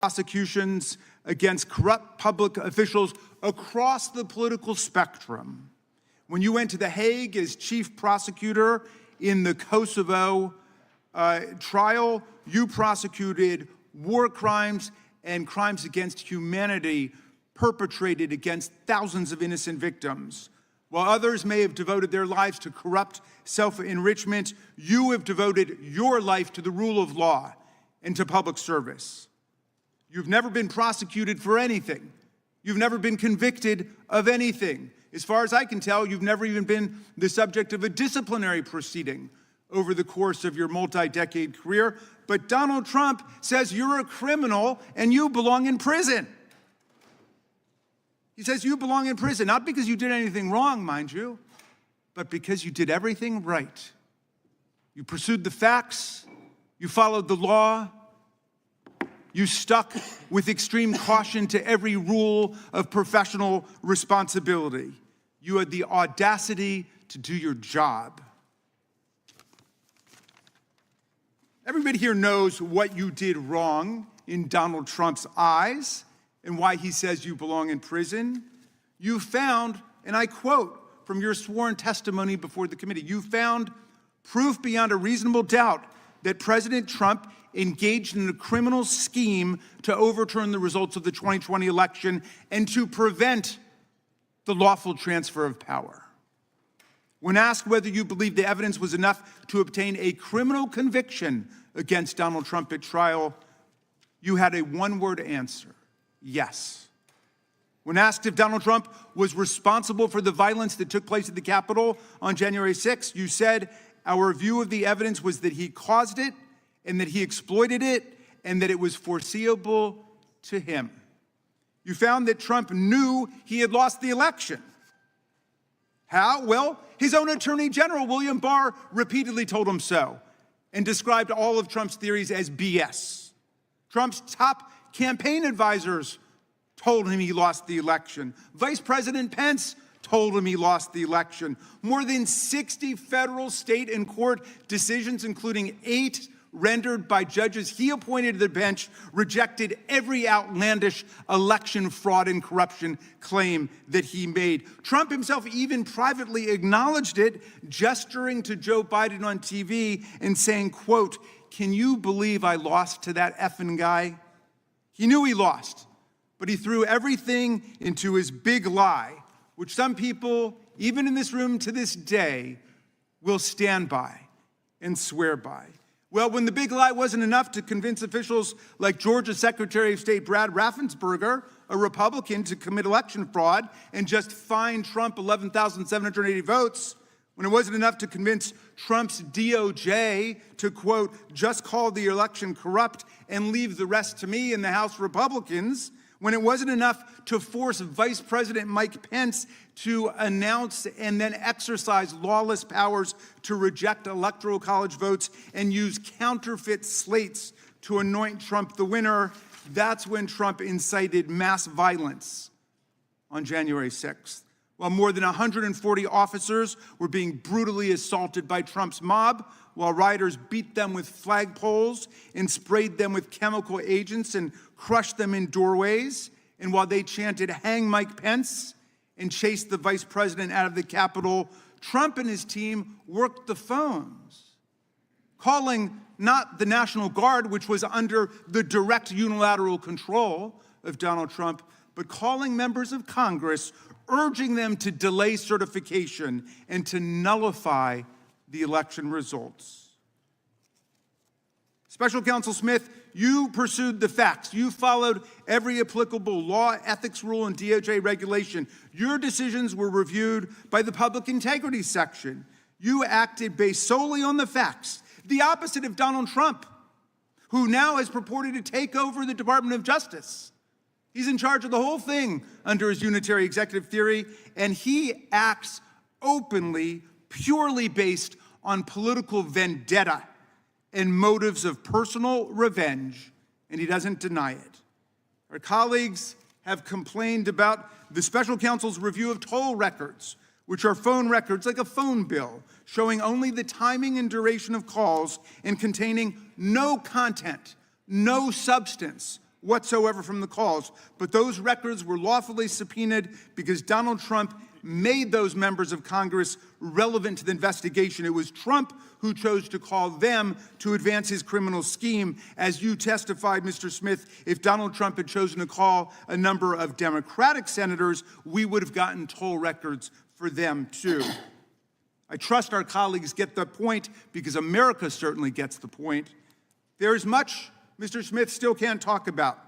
prosecutions against corrupt public officials across the political spectrum. When you went to The Hague as chief prosecutor in the Kosovo trial, you prosecuted war crimes and crimes against humanity perpetrated against thousands of innocent victims. While others may have devoted their lives to corrupt self-enrichment, you have devoted your life to the rule of law and to public service. You've never been prosecuted for anything. You've never been convicted of anything. As far as I can tell, you've never even been the subject of a disciplinary proceeding over the course of your multi-decade career. But Donald Trump says you're a criminal and you belong in prison. He says you belong in prison, not because you did anything wrong, mind you, but because you did everything right. You pursued the facts, you followed the law, you stuck with extreme caution to every rule of professional responsibility. You had the audacity to do your job. Everybody here knows what you did wrong in Donald Trump's eyes and why he says you belong in prison. You found, and I quote from your sworn testimony before the committee, you found proof beyond a reasonable doubt that President Trump engaged in a criminal scheme to overturn the results of the 2020 election and to prevent the lawful transfer of power. When asked whether you believe the evidence was enough to obtain a criminal conviction against Donald Trump at trial, you had a one-word answer: yes. When asked if Donald Trump was responsible for the violence that took place at the Capitol on January 6th, you said, our view of the evidence was that he caused it and that he exploited it and that it was foreseeable to him. You found that Trump knew he had lost the election. How? Well, his own Attorney General, William Barr, repeatedly told him so and described all of Trump's theories as BS. Trump's top campaign advisors told him he lost the election. Vice President Pence told him he lost the election. More than 60 federal, state, and court decisions, including 8 rendered by judges he appointed to the bench, rejected every outlandish election fraud and corruption claim that he made. Trump himself even privately acknowledged it, gesturing to Joe Biden on TV and saying, quote, "Can you believe I lost to that effing guy?" He knew he lost, but he threw everything into his big lie, which some people, even in this room to this day, will stand by and swear by. Well, when the big lie wasn't enough to convince officials like Georgia Secretary of State Brad Raffensperger, a Republican, to commit election fraud and just fine Trump 11,780 votes, when it wasn't enough to convince Trump's DOJ to, quote, just call the election corrupt and leave the rest to me and the House Republicans, when it wasn't enough to force Vice President Mike Pence to announce and then exercise lawless powers to reject Electoral College votes and use counterfeit slates to anoint Trump the winner, that's when Trump incited mass violence on January 6th. While more than 140 officers were being brutally assaulted by Trump's mob, while rioters beat them with flagpoles and sprayed them with chemical agents and crushed them in doorways, and while they chanted, "Hang Mike Pence," and chased the vice president out of the Capitol, Trump and his team worked the phones, calling not the National Guard, which was under the direct unilateral control of Donald Trump, but calling members of Congress, urging them to delay certification and to nullify the election results. Special Counsel Smith, you pursued the facts. You followed every applicable law, ethics rule, and DOJ regulation. Your decisions were reviewed by the Public Integrity Section. You acted based solely on the facts, the opposite of Donald Trump, who now has purported to take over the Department of Justice. He's in charge of the whole thing under his unitary executive theory, and he acts openly, purely based on political vendetta and motives of personal revenge, and he doesn't deny it. Our colleagues have complained about the special counsel's review of toll records, which are phone records like a phone bill, showing only the timing and duration of calls and containing no content, no substance, whatsoever from the calls, but those records were lawfully subpoenaed because Donald Trump made those members of Congress relevant to the investigation. It was Trump who chose to call them to advance his criminal scheme. As you testified, Mr. Smith, if Donald Trump had chosen to call a number of Democratic senators, we would have gotten toll records for them too. I trust our colleagues get the point because America certainly gets the point. There is much Mr. Smith still can't talk about,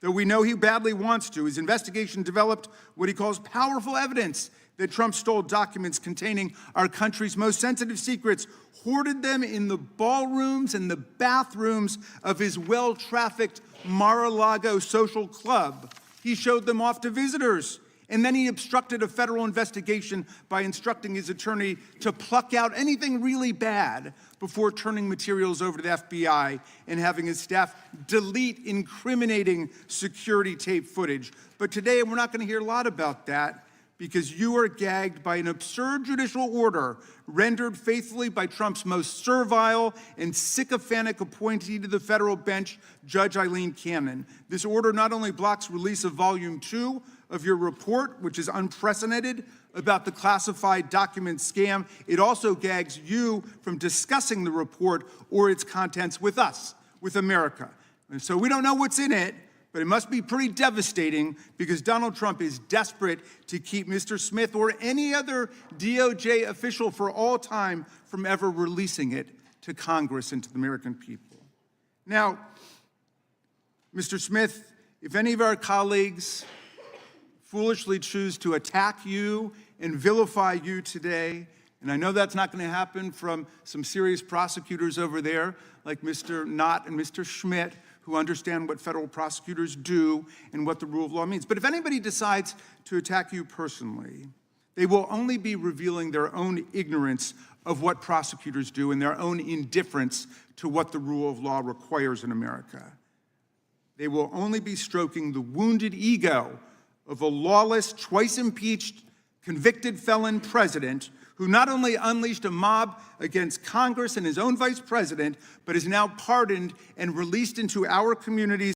though we know he badly wants to. His investigation developed what he calls powerful evidence that Trump stole documents containing our country's most sensitive secrets, hoarded them in the ballrooms and the bathrooms of his well-trafficked Mar-a-Lago social club. He showed them off to visitors, and then he obstructed a federal investigation by instructing his attorney to pluck out anything really bad before turning materials over to the FBI and having his staff delete incriminating security tape footage. But today, we're not going to hear a lot about that because you are gagged by an absurd judicial order rendered faithfully by Trump's most servile and sycophantic appointee to the federal bench, Judge Eileen Cannon. This order not only blocks release of Volume 2 of your report, which is unprecedented, about the classified document scam, it also gags you from discussing the report or its contents with us, with America. And so we don't know what's in it, but it must be pretty devastating because Donald Trump is desperate to keep Mr. Smith or any other DOJ official for all time from ever releasing it to Congress and to the American people. Now, Mr. Smith, if any of our colleagues foolishly choose to attack you and vilify you today, and I know that's not going to happen from some serious prosecutors over there like Mr. Knott and Mr. Schmidt, who understand what federal prosecutors do and what the rule of law means. But if anybody decides to attack you personally, they will only be revealing their own ignorance of what prosecutors do and their own indifference to what the rule of law requires in America. They will only be stroking the wounded ego of a lawless, twice impeached, convicted felon president who not only unleashed a mob against Congress and his own vice president, but is now pardoned and released into our communities